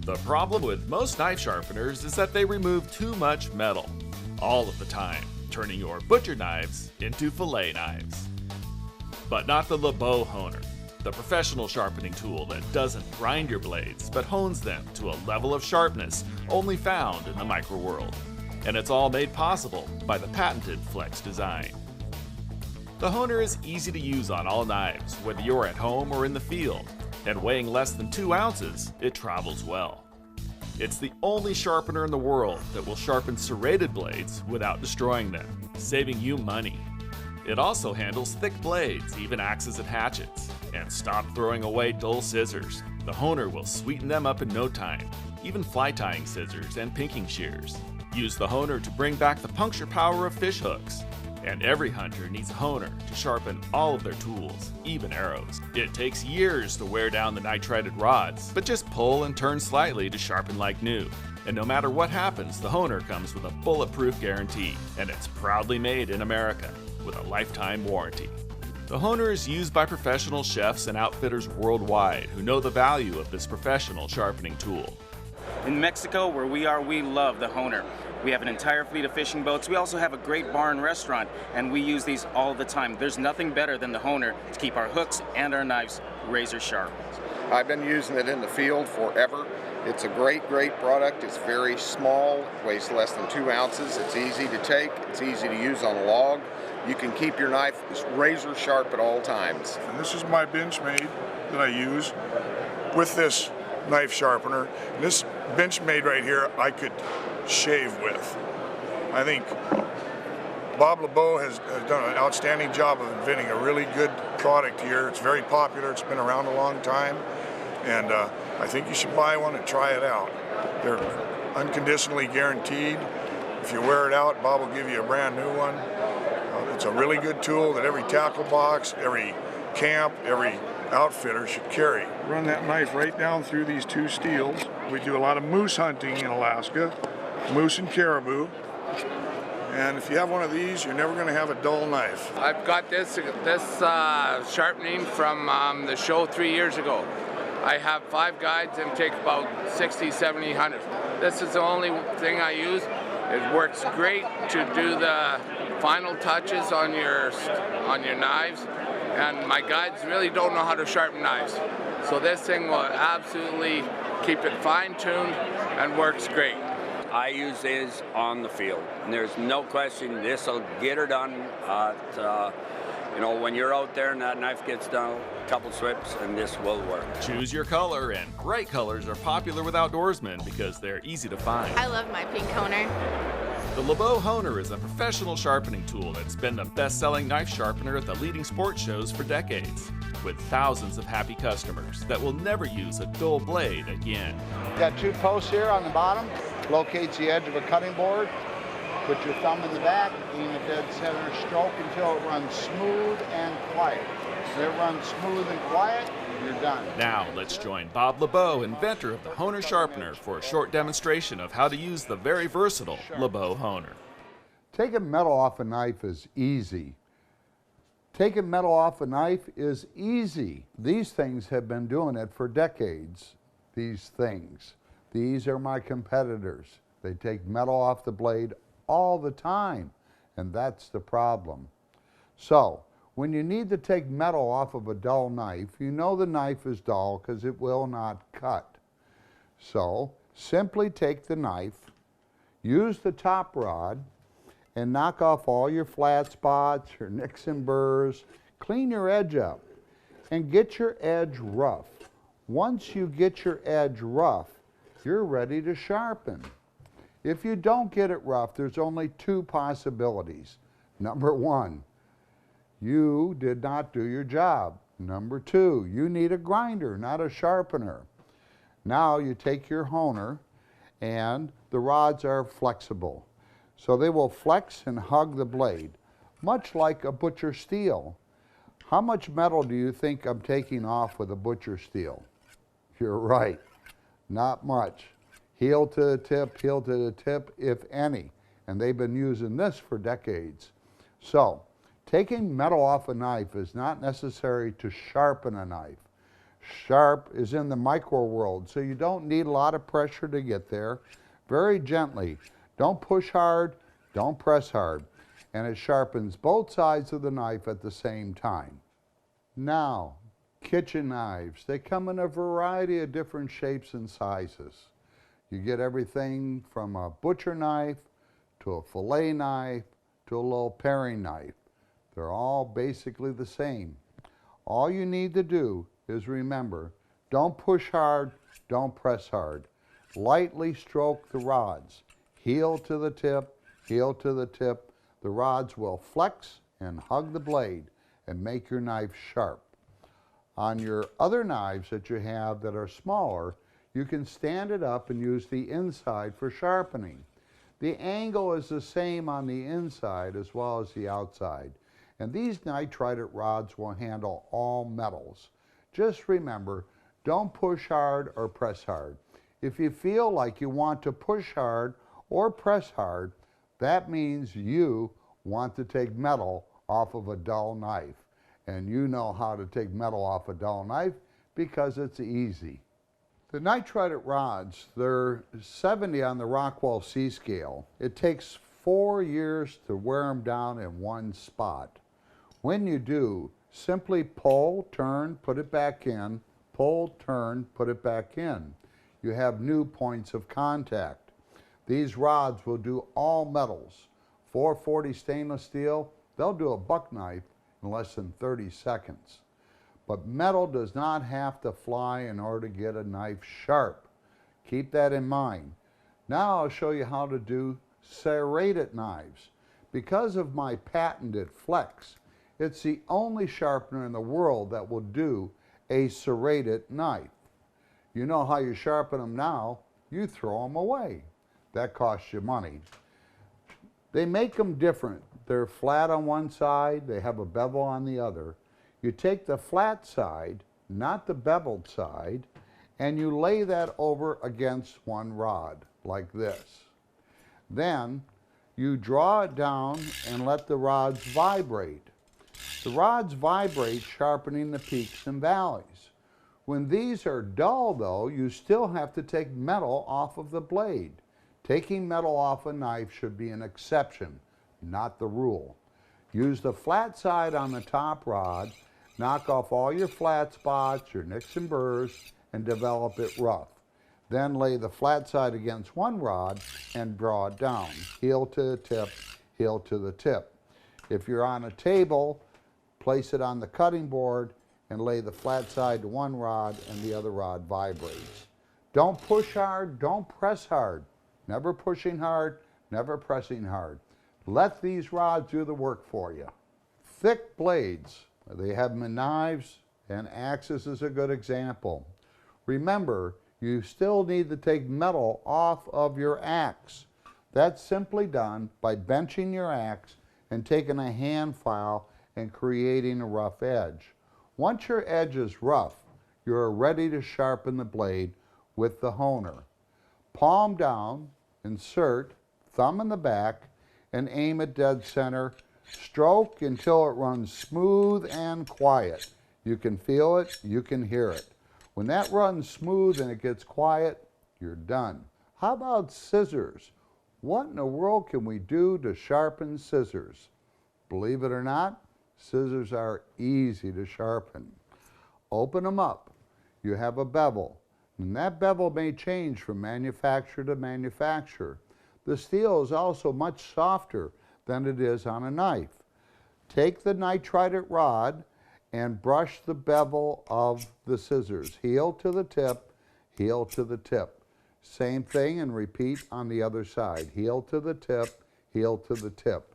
The problem with most knife sharpeners is that they remove too much metal, all of the time, turning your butcher knives into fillet knives. But not the LeBeau's Honer, the professional sharpening tool that doesn't grind your blades but hones them to a level of sharpness only found in the micro world. And it's all made possible by the patented flex design. The Honer is easy to use on all knives, whether you're at home or in the field, and weighing less than 2 ounces, it travels well. It's the only sharpener in the world that will sharpen serrated blades without destroying them, saving you money. It also handles thick blades, even axes and hatchets. And stop throwing away dull scissors. The Honer will sweeten them up in no time, even fly tying scissors and pinking shears. Use the Honer to bring back the puncture power of fish hooks. And every hunter needs a Honer to sharpen all of their tools, even arrows. It takes years to wear down the nitrided rods, but just pull and turn slightly to sharpen like new. And no matter what happens, the Honer comes with a bulletproof guarantee, and it's proudly made in America with a lifetime warranty. The Honer is used by professional chefs and outfitters worldwide who know the value of this professional sharpening tool. In Mexico, where we are, we love the Honer. We have an entire fleet of fishing boats. We also have a great bar and restaurant, and we use these all the time. There's nothing better than the Honer to keep our hooks and our knives razor sharp. I've been using it in the field forever. It's a great product. It's very small, weighs less than 2 ounces. It's easy to take, it's easy to use on a log. You can keep your knife razor sharp at all times. And this is my Benchmade that I use with this knife sharpener. And this Benchmade right here I could shave with. I think Bob LeBeau has done an outstanding job of inventing a really good product here. It's very popular, it's been around a long time, and I think you should buy one and try it out. They're unconditionally guaranteed. If you wear it out, Bob will give you a brand new one. It's a really good tool that every tackle box, every camp, every outfitter should carry. Run that knife right down through these 2 steels. We do a lot of moose hunting in Alaska, moose and caribou. And if you have one of these, you're never going to have a dull knife. I've got this sharpening from the show 3 years ago. I have 5 guides and take about 60, 70, 100. This is the only thing I use. It works great to do the final touches on your knives, and my guides really don't know how to sharpen knives. So this thing will absolutely keep it fine-tuned and works great. I use these on the field, and there's no question this will get her done. You know, when you're out there and that knife gets done, a couple swips, and this will work. Choose your color, and bright colors are popular with outdoorsmen because they're easy to find. I love my pink Honer. The LeBeau's Honer is a professional sharpening tool that's been the best-selling knife sharpener at the leading sports shows for decades, with thousands of happy customers that will never use a dull blade again. Got 2 posts here on the bottom, locates the edge of a cutting board. Put your thumb in the back, aim a dead center stroke until it runs smooth and quiet. If it runs smooth and quiet, you're done. Now let's join Bob LeBeau, inventor of the Honer sharpener, for a short demonstration of how to use the very versatile LeBeau's Honer. Taking metal off a knife is easy. Taking metal off a knife is easy. These things have been doing it for decades. These things. These are my competitors. They take metal off the blade all the time, and that's the problem. So, when you need to take metal off of a dull knife, you know the knife is dull because it will not cut. So, simply take the knife, use the top rod, and knock off all your flat spots, your nicks and burrs, clean your edge up, and get your edge rough. Once you get your edge rough, you're ready to sharpen. If you don't get it rough, there's only 2 possibilities. Number 1, you did not do your job. Number 2, you need a grinder, not a sharpener. Now you take your Honer, and the rods are flexible. So they will flex and hug the blade, much like a butcher steel. How much metal do you think I'm taking off with a butcher steel? You're right, not much. Heel to the tip, if any. And they've been using this for decades. So, taking metal off a knife is not necessary to sharpen a knife. Sharp is in the micro world, so you don't need a lot of pressure to get there. Very gently. Don't push hard, don't press hard. And it sharpens both sides of the knife at the same time. Now, kitchen knives. They come in a variety of different shapes and sizes. You get everything from a butcher knife to a fillet knife to a little paring knife. They're all basically the same. All you need to do is remember, don't push hard, don't press hard. Lightly stroke the rods. Heel to the tip, heel to the tip. The rods will flex and hug the blade and make your knife sharp. On your other knives that you have that are smaller, you can stand it up and use the inside for sharpening. The angle is the same on the inside as well as the outside. And these nitrided rods will handle all metals. Just remember, don't push hard or press hard. If you feel like you want to push hard or press hard, that means you want to take metal off of a dull knife. And you know how to take metal off a dull knife because it's easy. The nitrided rods, they're 70 on the Rockwell C scale. It takes 4 years to wear them down in one spot. When you do, simply pull, turn, put it back in, pull, turn, put it back in. You have new points of contact. These rods will do all metals. 440 stainless steel, they'll do a buck knife in less than 30 seconds. But metal does not have to fly in order to get a knife sharp. Keep that in mind. Now I'll show you how to do serrated knives. Because of my patented flex, it's the only sharpener in the world that will do a serrated knife. You know how you sharpen them now, you throw them away. That costs you money. They make them different. They're flat on one side, they have a bevel on the other. You take the flat side, not the beveled side, and you lay that over against one rod, like this. Then you draw it down and let the rods vibrate. The rods vibrate, sharpening the peaks and valleys. When these are dull, though, you still have to take metal off of the blade. Taking metal off a knife should be an exception, not the rule. Use the flat side on the top rod, knock off all your flat spots, your nicks and burrs, and develop it rough. Then lay the flat side against one rod and draw it down, heel to the tip, heel to the tip. If you're on a table, place it on the cutting board and lay the flat side to one rod and the other rod vibrates. Don't push hard, don't press hard. Never pushing hard, never pressing hard. Let these rods do the work for you. Thick blades, they have them in knives, and axes is a good example. Remember, you still need to take metal off of your axe. That's simply done by benching your axe and taking a hand file and creating a rough edge. Once your edge is rough, you're ready to sharpen the blade with the honer. Palm down, insert, thumb in the back, and aim at dead center. Stroke until it runs smooth and quiet. You can feel it, you can hear it. When that runs smooth and it gets quiet, you're done. How about scissors? What in the world can we do to sharpen scissors? Believe it or not, scissors are easy to sharpen. Open them up. You have a bevel. And that bevel may change from manufacturer to manufacturer. The steel is also much softer than it is on a knife. Take the nitrided rod and brush the bevel of the scissors, heel to the tip, heel to the tip. Same thing, and repeat on the other side, heel to the tip, heel to the tip.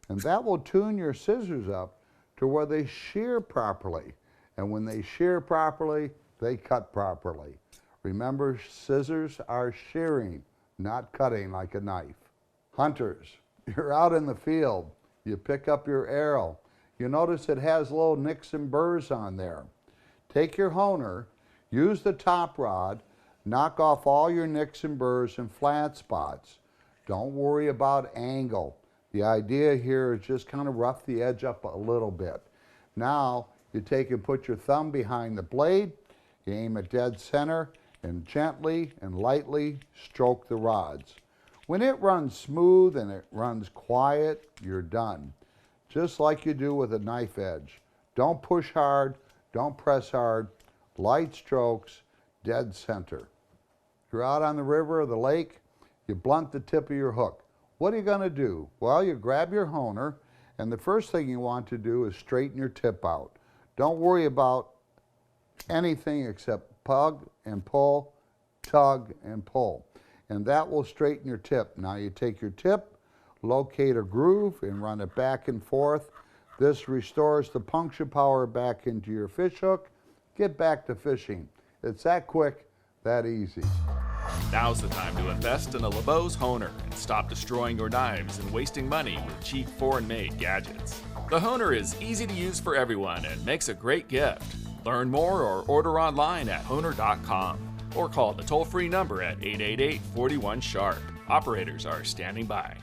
And that will tune your scissors up to where they shear properly. And when they shear properly, they cut properly. Remember, scissors are shearing, not cutting like a knife. Hunters, you're out in the field. You pick up your arrow. You notice it has little nicks and burrs on there. Take your honer, use the top rod, knock off all your nicks and burrs and flat spots. Don't worry about angle. The idea here is just kind of rough the edge up a little bit. Now, you take and put your thumb behind the blade, You aim at dead center and gently and lightly stroke the rods. When it runs smooth and it runs quiet, you're done. Just like you do with a knife edge. Don't push hard, don't press hard, light strokes, dead center. If you're out on the river or the lake, you blunt the tip of your hook. What are you going to do? Well, you grab your honer, and the first thing you want to do is straighten your tip out. Don't worry about anything except tug and pull, tug and pull. And that will straighten your tip. Now you take your tip, locate a groove, and run it back and forth. This restores the puncture power back into your fish hook. Get back to fishing. It's that quick, that easy. Now's the time to invest in a LeBeau's Honer and stop destroying your knives and wasting money with cheap foreign-made gadgets. The Honer is easy to use for everyone and makes a great gift. Learn more or order online at honer.com or call the toll-free number at 888-41-SHARP. Operators are standing by.